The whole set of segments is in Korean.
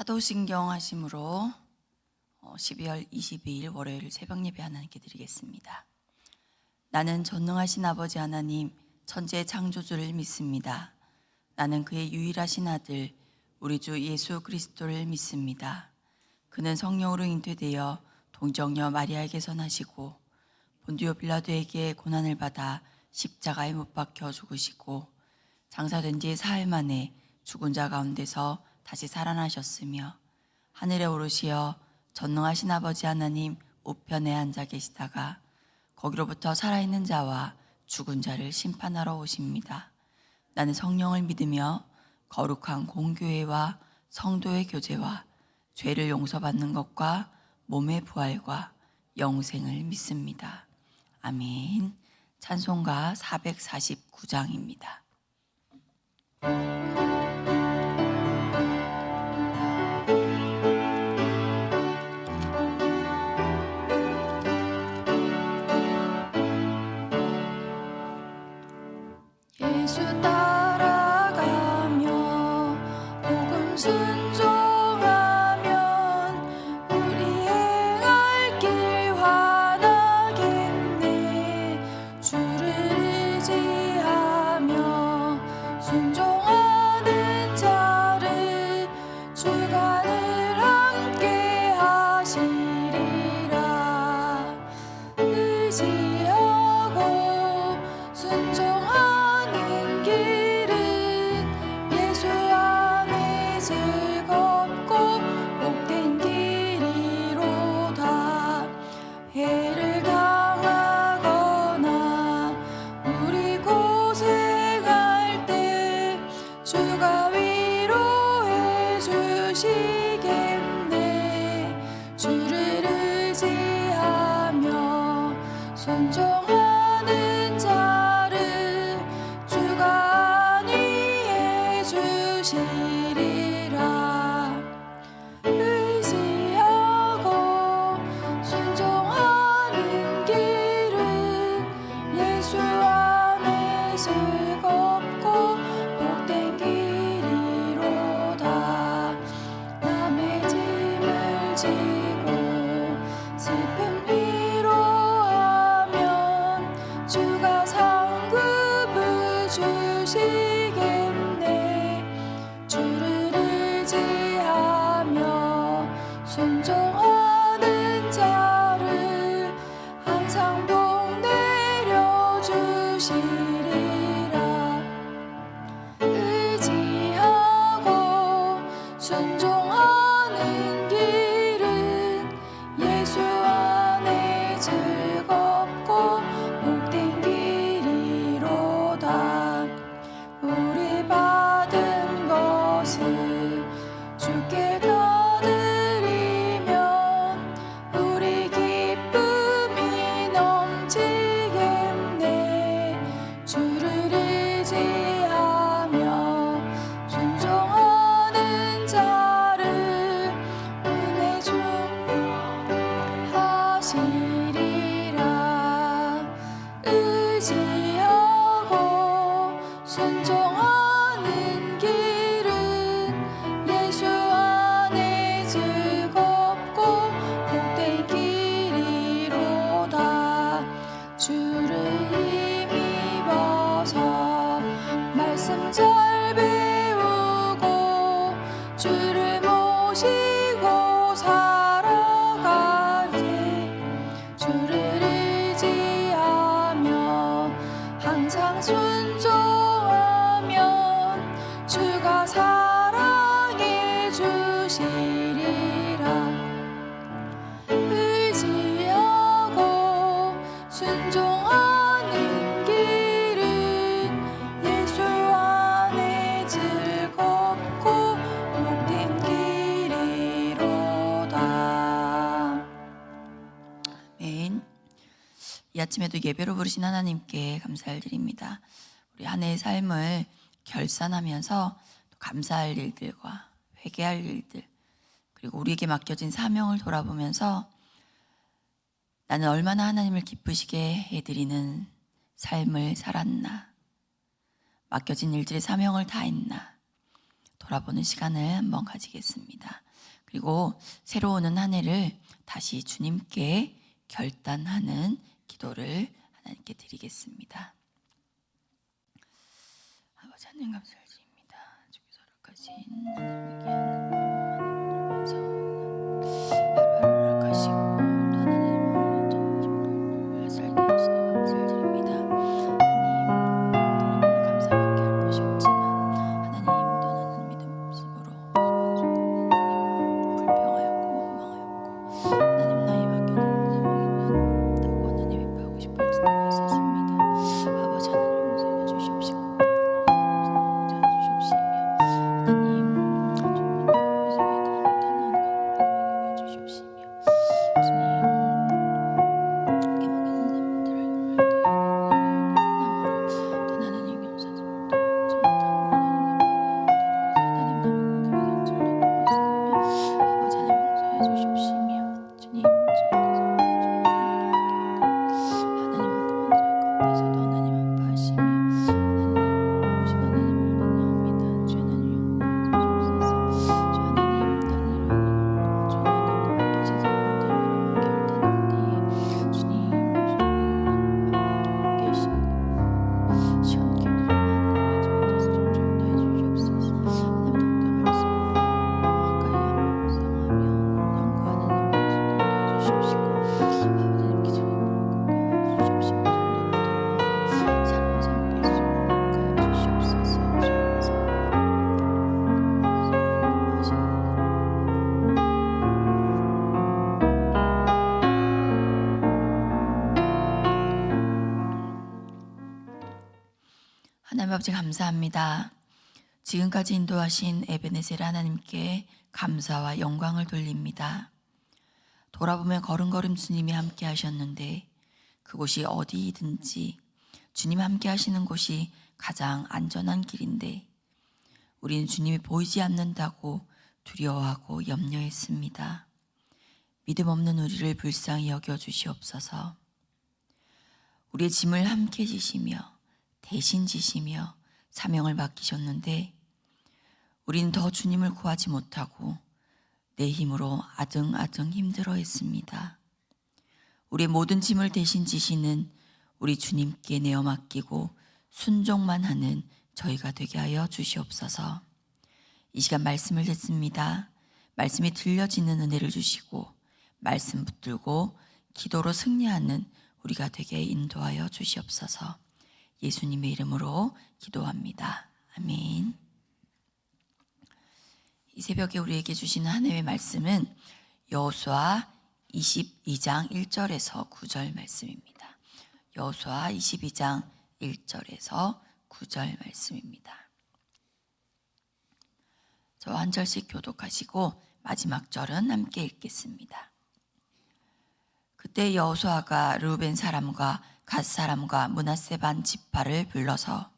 사도신경 하심으로 12월 22일 월요일 새벽 예배 하나님께 드리겠습니다. 나는 전능하신 아버지 하나님 천지의 창조주를 믿습니다. 나는 그의 유일하신 아들 우리 주 예수 그리스도를 믿습니다. 그는 성령으로 잉태되어 동정녀 마리아에게서 나시고 본디오 빌라도에게 고난을 받아 십자가에 못 박혀 죽으시고 장사된 지 사흘 만에 죽은 자 가운데서 다시 살아나셨으며 하늘에 오르시어 전능하신 아버지 하나님 우편에 앉아 계시다가 거기로부터 살아있는 자와 죽은 자를 심판하러 오십니다. 나는 성령을 믿으며 거룩한 공교회와 성도의 교제와 죄를 용서받는 것과 몸의 부활과 영생을 믿습니다. 아멘. 찬송가 449장입니다. 예수 따라가며 복음 순종하면 우리 행할 길 환하겠네. 주를 의지하며 순종하는 자를 주가 늘 함께 하시리라. 의지하고 순종하는 길은 예수 안에 즐겁고 복된 길이로다. 해를 당하거나 우리 고생할 때 주가 위로해 주시겠네. 주를 의지하며 순종하는 자를 주가 안위해 주시리라. 의지하고 순종하는 길은 예수 안에 즐겁고 복된 길이로다. 남의 짐을 지고 슬픔 위로하면 주가 상급을 주시겠네. 주를 의지하며 순종하는 자를 항상 복 내려주시리라. 의지하고 순종하는 길은 예수 안에 즐겁고 복된 길이로다. 우리 받은 것을 주께 다 드리면 우리 기쁨이 넘치겠네. 주를 의지하며 순종하는 자를 은혜 하시리라. 의지하고 순종하는 길은 예수 안에 즐겁고 복된 길이로다. 주를 힘입어서 말씀 잘 배우고 주를 모시고 살아가지. 주를 의지하며 항상 순종하면 주가 사랑해 주시리라. 의지하고 순종하는 길은 예수 안에 즐겁고 복된 길이로다. 아멘. 이 아침에도 예배로 부르신 하나님께 감사를 드립니다. 우리 한 해의 삶을 결산하면서 또 감사할 일들과 회개할 일들, 그리고 우리에게 맡겨진 사명을 돌아보면서 나는 얼마나 하나님을 기쁘시게 해드리는 삶을 살았나, 맡겨진 일들의 사명을 다했나 돌아보는 시간을 한번 가지겠습니다. 그리고 새로 오는 한 해를 다시 주님께 결단하는 기도를 하나님께 드리겠습니다. 아버지 하나님 감사를 드립니다. 주께서 허락하신 하나님의 귀한 하루하루를 허락하시고 또 하나님의 오늘 전심을 살게 하시니 감사를 드립니다. 하나님 돌아보면 감사밖에 할 것이 없지만 하나님 떠나는 믿음으로 하나님 불평하였고 원망하였고 하나님 나의 맡겨둔 사명이 없다고 하나님 회개하고 싶을 때가 있었습니다. 아버지 하나님 용서해 주시옵시고 찾아주시옵시며 하나님 주시옵시며 주님 함께 맡겨둔 사람들을 남으로 또 하나님 용서하지 못하고 아버지 하나님 용서해 주시옵시며 주님 하나님한테 먼저 가운데서도 하나님 아파하시며 하나님 오신 하나님을 논의합니다. 주 하나님 용서해 주시옵소서. 주 하나님 떠나는 주 하나님 맡기신 사람들을 결단할 때에 주님 기쁘게 하시고 시원케 하나님의 저희들 좀 해주시옵소서. 하나님 더욱더 말씀을 가까이 묵상하며 연구하는 영광을 해주시옵시고 아버지님 기도를 주시옵시고 정도로 돌아가며 사랑을 섬길 수 있도록 하여 주시옵소서. 하나님 아버지 감사합니다. 지금까지 인도하신 에베네셀 하나님께 감사와 영광을 돌립니다. 돌아보면 걸음걸음 주님이 함께 하셨는데 그곳이 어디든지 주님 함께 하시는 곳이 가장 안전한 길인데 우리는 주님이 보이지 않는다고 두려워하고 염려했습니다. 믿음 없는 우리를 불쌍히 여겨 주시옵소서. 우리의 짐을 함께 지시며 대신 지시며 사명을 맡기셨는데 우리는 더 주님을 구하지 못하고 내 힘으로 아등아등 힘들어했습니다. 우리의 모든 짐을 대신 지시는 우리 주님께 내어 맡기고 순종만 하는 저희가 되게 하여 주시옵소서. 이 시간 말씀을 듣습니다. 말씀이 들려지는 은혜를 주시고 말씀 붙들고 기도로 승리하는 우리가 되게 인도하여 주시옵소서. 예수님의 이름으로 기도합니다. 아멘. 이 새벽에 우리에게 주시는 하나님의 말씀은 여호수아 22장 1절에서 9절 말씀입니다. 여호수아 22장 1절에서 9절 말씀입니다. 저와 한 절씩 교독하시고 마지막 절은 함께 읽겠습니다. 그때 여호수아가 르우벤 사람과 갓 사람과 므낫세 반 지파를 불러서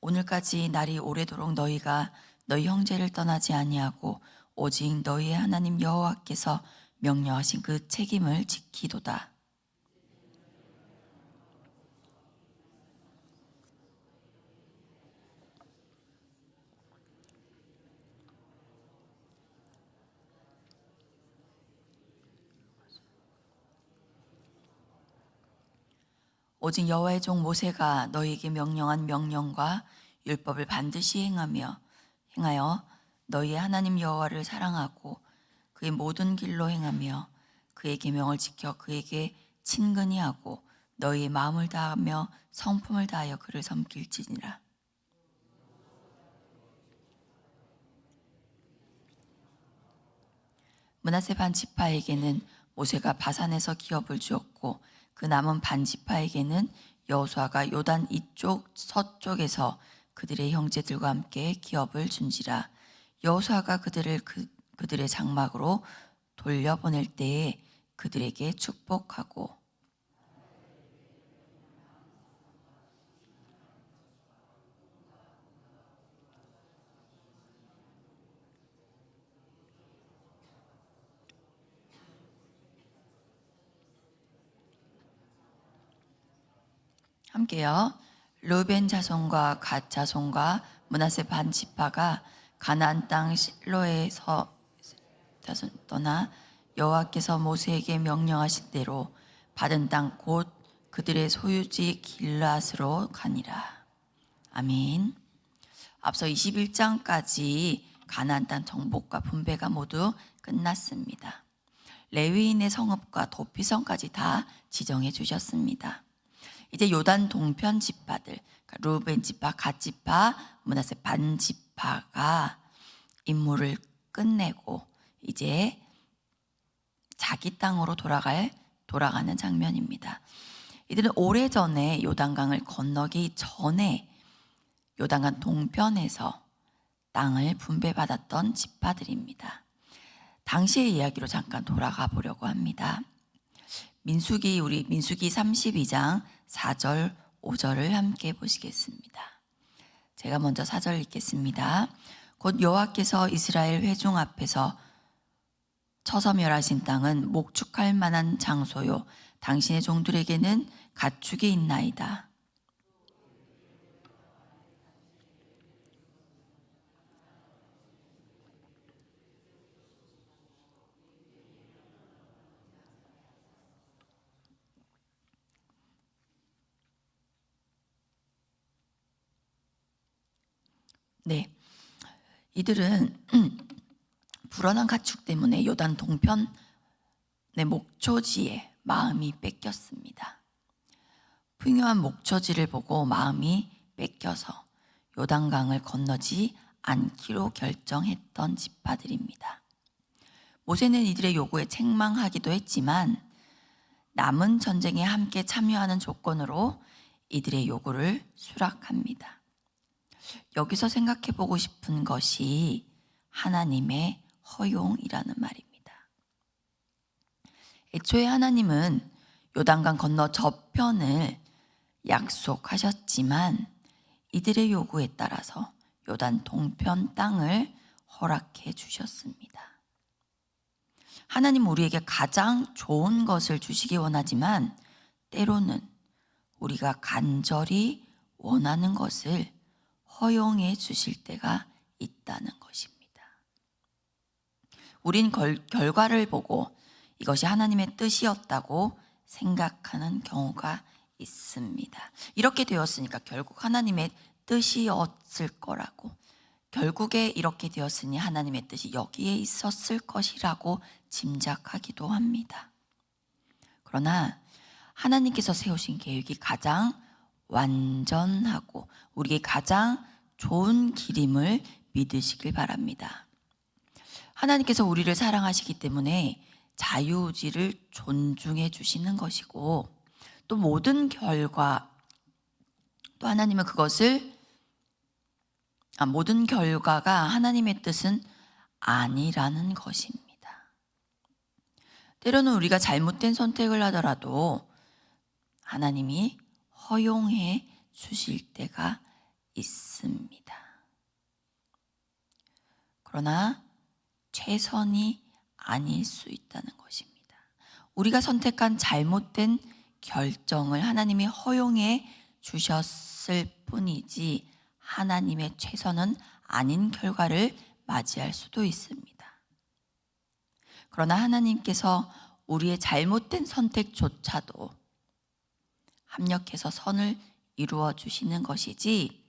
오늘까지 날이 오래도록 너희가 너희 형제를 떠나지 아니하고 오직 너희의 하나님 여호와께서 명령하신 그 책임을 지키도다. 오직 여호와의 종 모세가 너희에게 명령한 명령과 율법을 반드시 행하여 너희의 하나님 여호와를 사랑하고 그의 모든 길로 행하며 그의 계명을 지켜 그에게 친근히 하고 너희의 마음을 다하며 성품을 다하여 그를 섬길지니라. 므낫세 반 지파에게는 모세가 바산에서 기업을 주었고 그 남은 반 지파에게는 여호수아가 요단 이쪽 서쪽에서 그들의 형제들과 함께 기업을 준지라. 여호수아가 그들의 장막으로 돌려보낼 때에 그들에게 축복하고 함께요. 르벤 자손과 갓 자손과 므낫세 반 지파가 가나안 땅 실로에서 떠나 여호와께서 모세에게 명령하신 대로 받은 땅 곧 그들의 소유지 길앗으로 가니라. 아멘. 앞서 21장까지 가나안 땅 정복과 분배가 모두 끝났습니다. 레위인의 성읍과 도피성까지 다 지정해 주셨습니다. 이제 요단 동편 지파들, 그러니까 루벤 지파, 갓 지파, 므낫세 반 지파가 임무를 끝내고 이제 자기 땅으로 돌아가는 장면입니다. 이들은 오래전에 요단강을 건너기 전에 요단강 동편에서 땅을 분배받았던 지파들입니다. 당시의 이야기로 잠깐 돌아가 보려고 합니다. 민수기 32장 4절 5절을 함께 보시겠습니다. 제가 먼저 4절 읽겠습니다. 곧 여호와께서 이스라엘 회중 앞에서 쳐서 멸하신 땅은 목축할 만한 장소요 당신의 종들에게는 가축이 있나이다. 네, 이들은 불어난 가축 때문에 요단 동편의 목초지에 마음이 뺏겼습니다. 풍요한 목초지를 보고 마음이 뺏겨서 요단강을 건너지 않기로 결정했던 지파들입니다. 모세는 이들의 요구에 책망하기도 했지만 남은 전쟁에 함께 참여하는 조건으로 이들의 요구를 수락합니다. 여기서 생각해 보고 싶은 것이 하나님의 허용이라는 말입니다. 애초에 하나님은 요단강 건너 저편을 약속하셨지만 이들의 요구에 따라서 요단 동편 땅을 허락해 주셨습니다. 하나님 우리에게 가장 좋은 것을 주시기 원하지만 때로는 우리가 간절히 원하는 것을 허용해 주실 때가 있다는 것입니다. 우린 결과를 보고 이것이 하나님의 뜻이었다고 생각하는 경우가 있습니다. 이렇게 되었으니까 결국 하나님의 뜻이었을 거라고, 결국에 이렇게 되었으니 하나님의 뜻이 여기에 있었을 것이라고 짐작하기도 합니다. 그러나 하나님께서 세우신 계획이 가장 완전하고 우리에게 가장 좋은 길임을 믿으시길 바랍니다. 하나님께서 우리를 사랑하시기 때문에 자유의지를 존중해 주시는 것이고 또 모든 결과, 또 하나님은 모든 결과가 하나님의 뜻은 아니라는 것입니다. 때로는 우리가 잘못된 선택을 하더라도 하나님이 허용해 주실 때가 있습니다. 그러나 최선이 아닐 수 있다는 것입니다. 우리가 선택한 잘못된 결정을 하나님이 허용해 주셨을 뿐이지 하나님의 최선은 아닌 결과를 맞이할 수도 있습니다. 그러나 하나님께서 우리의 잘못된 선택조차도 합력해서 선을 이루어 주시는 것이지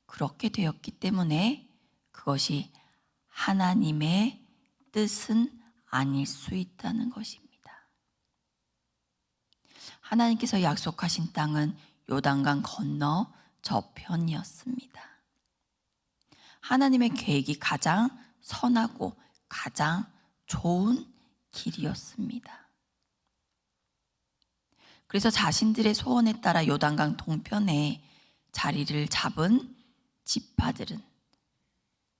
그렇게 되었기 때문에 그것이 하나님의 뜻은 아닐 수 있다는 것입니다. 하나님께서 약속하신 땅은 요단강 건너 저편이었습니다. 하나님의 계획이 가장 선하고 가장 좋은 길이었습니다. 그래서 자신들의 소원에 따라 요단강 동편에 자리를 잡은 지파들은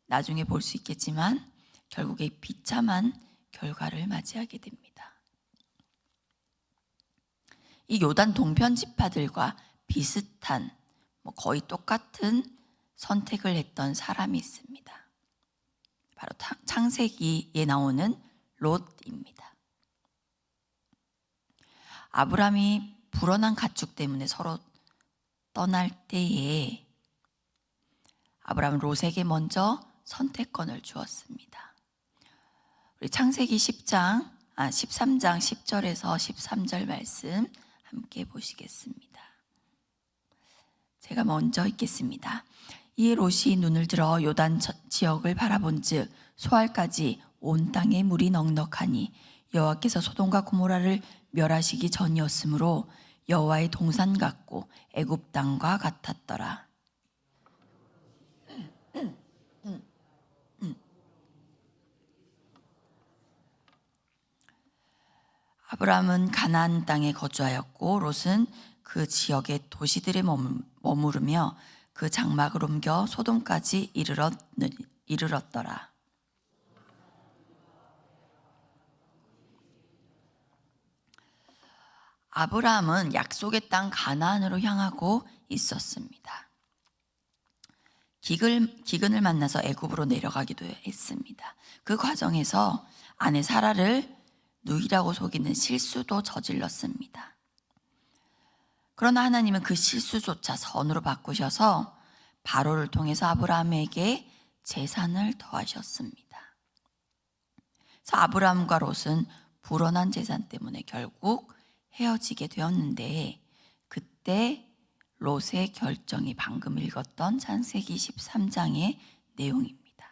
나중에 볼 수 있겠지만 결국에 비참한 결과를 맞이하게 됩니다. 이 요단 동편 지파들과 비슷한 거의 똑같은 선택을 했던 사람이 있습니다. 바로 창세기에 나오는 롯입니다. 아브람이 불어난 가축 때문에 서로 떠날 때에 아브라함은 롯에게 먼저 선택권을 주었습니다. 우리 창세기 13장 10절에서 13절 말씀 함께 보시겠습니다. 제가 먼저 읽겠습니다. 이에 롯이 눈을 들어 요단 지역을 바라본즉 소알까지 온 땅에 물이 넉넉하니 여호와께서 소돔과 고모라를 멸하시기 전이었으므로 여호와의 동산 같고 애굽 땅과 같았더라. 아브라함은 가나안 땅에 거주하였고 롯은 그 지역의 도시들에 머무르며 그 장막을 옮겨 소돔까지 이르렀더라. 아브라함은 약속의 땅 가나안으로 향하고 있었습니다. 기근을 만나서 애굽으로 내려가기도 했습니다. 그 과정에서 아내 사라를 누이라고 속이는 실수도 저질렀습니다. 그러나 하나님은 그 실수조차 선으로 바꾸셔서 바로를 통해서 아브라함에게 재산을 더하셨습니다. 그래서 아브라함과 롯은 불어난 재산 때문에 결국 헤어지게 되었는데 그때 롯의 결정이 방금 읽었던 창세기 13장의 내용입니다.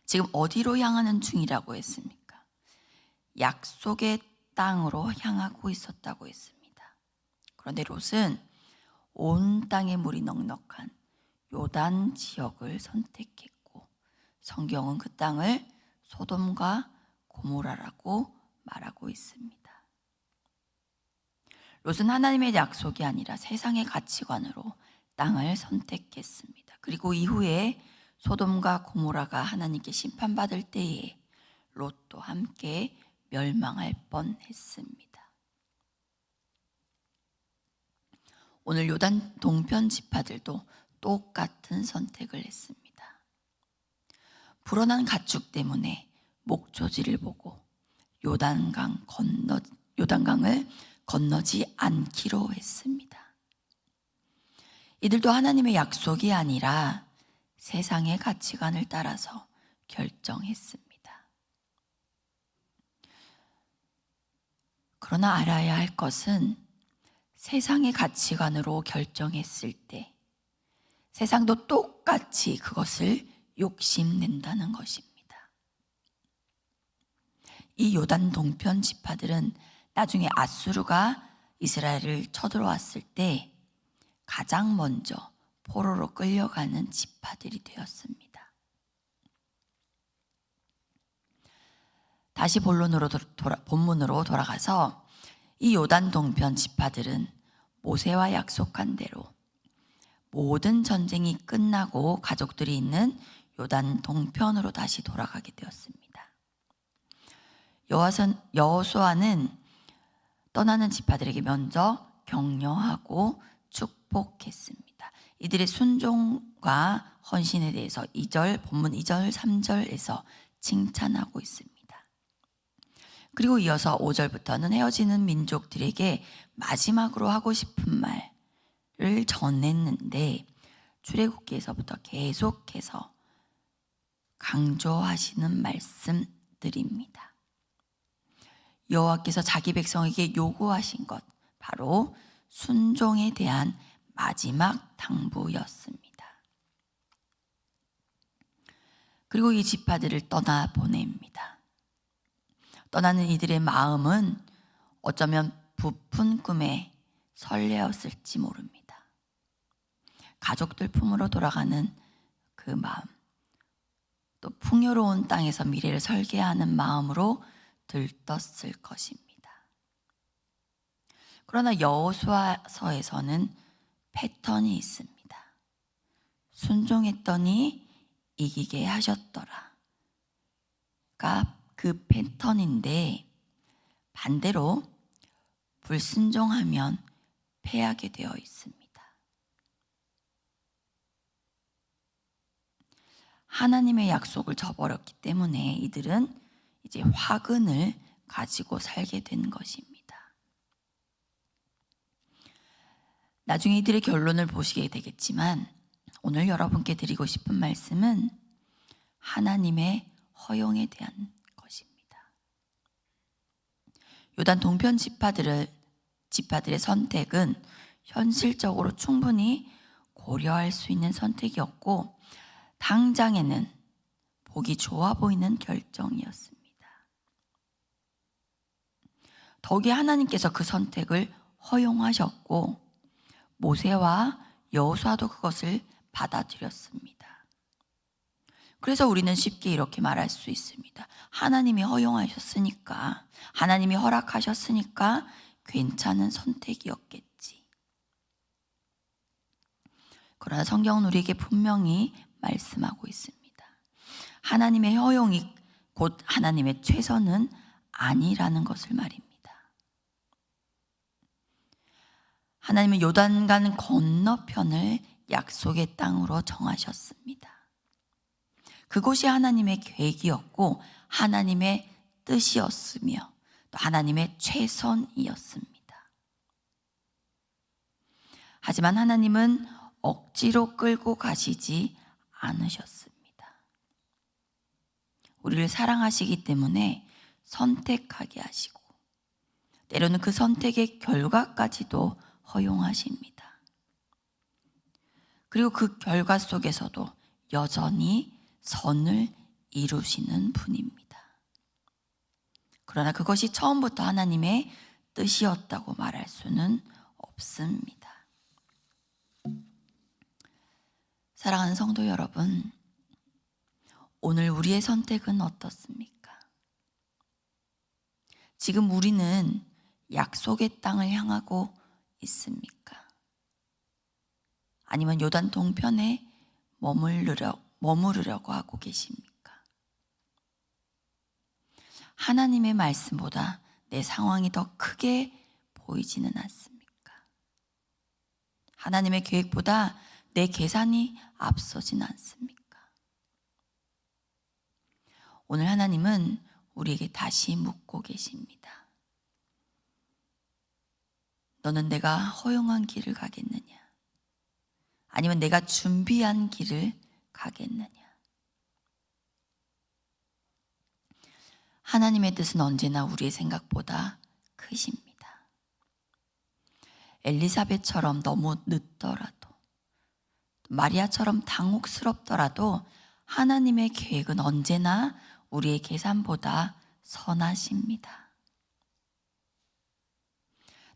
지금 어디로 향하는 중이라고 했습니까? 약속의 땅으로 향하고 있었다고 했습니다. 그런데 롯은 온 땅에 물이 넉넉한 요단 지역을 선택했고 성경은 그 땅을 소돔과 고모라라고 말하고 있습니다. 롯은 하나님의 약속이 아니라 세상의 가치관으로 땅을 선택했습니다. 그리고 이후에 소돔과 고모라가 하나님께 심판받을 때에 롯도 함께 멸망할 뻔했습니다. 오늘 요단 동편 지파들도 똑같은 선택을 했습니다. 불어난 가축 때문에 목초지를 보고 요단강을 건너지 않기로 했습니다. 이들도 하나님의 약속이 아니라 세상의 가치관을 따라서 결정했습니다. 그러나 알아야 할 것은 세상의 가치관으로 결정했을 때 세상도 똑같이 그것을 욕심낸다는 것입니다. 이 요단 동편 지파들은 나중에 아수르가 이스라엘을 쳐들어왔을 때 가장 먼저 포로로 끌려가는 지파들이 되었습니다. 다시 본문으로 돌아가서 이 요단 동편 지파들은 모세와 약속한 대로 모든 전쟁이 끝나고 가족들이 있는 요단 동편으로 다시 돌아가게 되었습니다. 여호수아는 떠나는 지파들에게 먼저 격려하고 축복했습니다. 이들의 순종과 헌신에 대해서 본문 2절, 3절에서 칭찬하고 있습니다. 그리고 이어서 5절부터는 헤어지는 민족들에게 마지막으로 하고 싶은 말을 전했는데 출애굽기에서부터 계속해서 강조하시는 말씀들입니다. 여호와께서 자기 백성에게 요구하신 것, 바로 순종에 대한 마지막 당부였습니다. 그리고 이 지파들을 떠나보냅니다. 떠나는 이들의 마음은 어쩌면 부푼 꿈에 설레었을지 모릅니다. 가족들 품으로 돌아가는 그 마음, 또 풍요로운 땅에서 미래를 설계하는 마음으로 들떴을 것입니다. 그러나 여호수아서에서는 패턴이 있습니다. 순종했더니 이기게 하셨더라. 그 패턴인데 반대로 불순종하면 패하게 되어 있습니다. 하나님의 약속을 저버렸기 때문에 이들은 이제 화근을 가지고 살게 된 것입니다. 나중에 이들의 결론을 보시게 되겠지만 오늘 여러분께 드리고 싶은 말씀은 하나님의 허용에 대한 것입니다. 요단 동편 지파들의 선택은 현실적으로 충분히 고려할 수 있는 선택이었고 당장에는 보기 좋아 보이는 결정이었습니다. 더욱이 하나님께서 그 선택을 허용하셨고 모세와 여호수아도 그것을 받아들였습니다. 그래서 우리는 쉽게 이렇게 말할 수 있습니다. 하나님이 허용하셨으니까, 하나님이 허락하셨으니까 괜찮은 선택이었겠지. 그러나 성경은 우리에게 분명히 말씀하고 있습니다. 하나님의 허용이 곧 하나님의 최선은 아니라는 것을 말입니다. 하나님은 요단강 건너편을 약속의 땅으로 정하셨습니다. 그곳이 하나님의 계획이었고 하나님의 뜻이었으며 또 하나님의 최선이었습니다. 하지만 하나님은 억지로 끌고 가시지 않으셨습니다. 우리를 사랑하시기 때문에 선택하게 하시고 때로는 그 선택의 결과까지도 허용하십니다. 그리고 그 결과 속에서도 여전히 선을 이루시는 분입니다. 그러나 그것이 처음부터 하나님의 뜻이었다고 말할 수는 없습니다. 사랑하는 성도 여러분, 오늘 우리의 선택은 어떻습니까? 지금 우리는 약속의 땅을 향하고 있습니까? 아니면 요단 동편에 머무르려고 하고 계십니까? 하나님의 말씀보다 내 상황이 더 크게 보이지는 않습니까? 하나님의 계획보다 내 계산이 앞서진 않습니까? 오늘 하나님은 우리에게 다시 묻고 계십니다. 너는 내가 허용한 길을 가겠느냐? 아니면 내가 준비한 길을 가겠느냐? 하나님의 뜻은 언제나 우리의 생각보다 크십니다. 엘리사벳처럼 너무 늦더라도, 마리아처럼 당혹스럽더라도 하나님의 계획은 언제나 우리의 계산보다 선하십니다.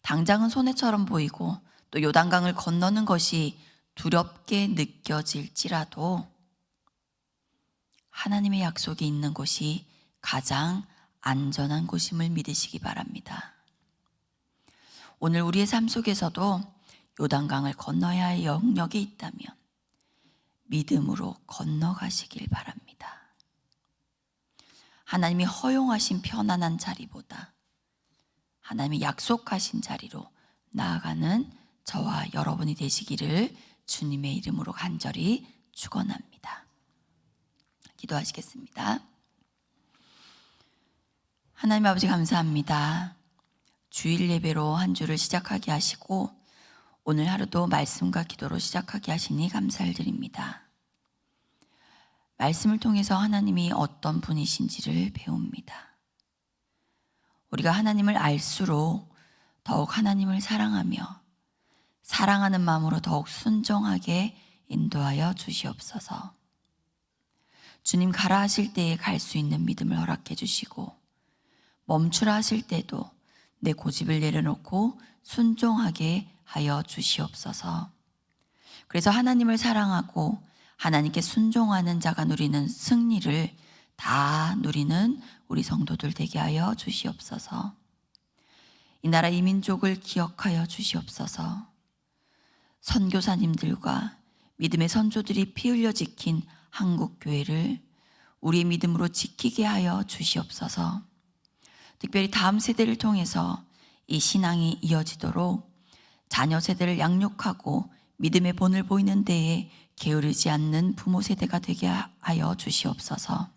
당장은 손해처럼 보이고 또 요단강을 건너는 것이 두렵게 느껴질지라도 하나님의 약속이 있는 곳이 가장 안전한 곳임을 믿으시기 바랍니다. 오늘 우리의 삶 속에서도 요단강을 건너야 할 영역이 있다면 믿음으로 건너가시길 바랍니다. 하나님이 허용하신 편안한 자리보다 하나님이 약속하신 자리로 나아가는 저와 여러분이 되시기를 주님의 이름으로 간절히 축원합니다. 기도하시겠습니다. 하나님 아버지 감사합니다. 주일 예배로 한 주를 시작하게 하시고 오늘 하루도 말씀과 기도로 시작하게 하시니 감사를 드립니다. 말씀을 통해서 하나님이 어떤 분이신지를 배웁니다. 우리가 하나님을 알수록 더욱 하나님을 사랑하며 사랑하는 마음으로 더욱 순종하게 인도하여 주시옵소서. 주님 가라 하실 때에 갈 수 있는 믿음을 허락해 주시고 멈추라 하실 때도 내 고집을 내려놓고 순종하게 하여 주시옵소서. 그래서 하나님을 사랑하고 하나님께 순종하는 자가 누리는 승리를 다 누리는 우리 성도들 되게 하여 주시옵소서. 이 나라 이 민족을 기억하여 주시옵소서. 선교사님들과 믿음의 선조들이 피 흘려 지킨 한국 교회를 우리의 믿음으로 지키게 하여 주시옵소서. 특별히 다음 세대를 통해서 이 신앙이 이어지도록 자녀 세대를 양육하고 믿음의 본을 보이는 데에 게으르지 않는 부모 세대가 되게 하여 주시옵소서.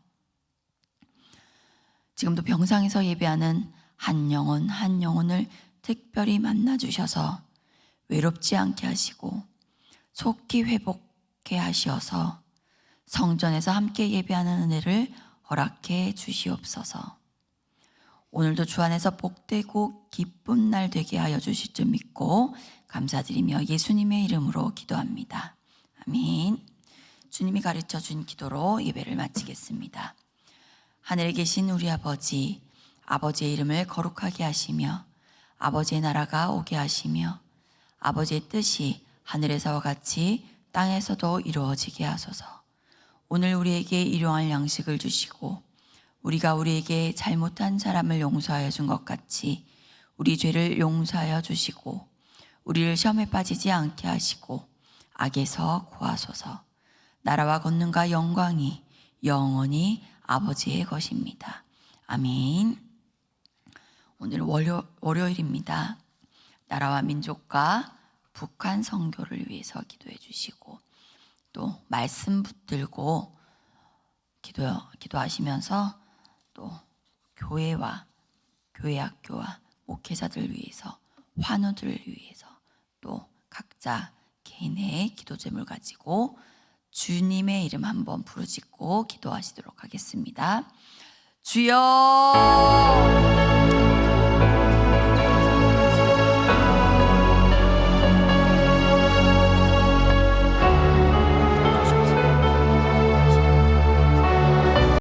지금도 병상에서 예배하는 한 영혼을 특별히 만나 주셔서 외롭지 않게 하시고 속히 회복해 하시어서 성전에서 함께 예배하는 은혜를 허락해 주시옵소서. 오늘도 주 안에서 복되고 기쁜 날 되게 하여 주실 줄 믿고 감사드리며 예수님의 이름으로 기도합니다. 아멘. 주님이 가르쳐 준 기도로 예배를 마치겠습니다. 하늘에 계신 우리 아버지, 아버지의 이름을 거룩하게 하시며 아버지의 나라가 오게 하시며 아버지의 뜻이 하늘에서와 같이 땅에서도 이루어지게 하소서. 오늘 우리에게 일용할 양식을 주시고 우리가 우리에게 잘못한 사람을 용서하여 준 것 같이 우리 죄를 용서하여 주시고 우리를 시험에 빠지지 않게 하시고 악에서 구하소서. 나라와 권능과 영광이 영원히 아버지의 것입니다. 아멘. 오늘 월요일입니다. 나라와 민족과 북한 선교를 위해서 기도해 주시고 또 말씀 붙들고 기도하시면서 또 교회와 교회 학교와 목회자들 위해서 환우들을 위해서 또 각자 개인의 기도 제물 가지고 주님의 이름 한번 부르짖고 기도하시도록 하겠습니다. 주여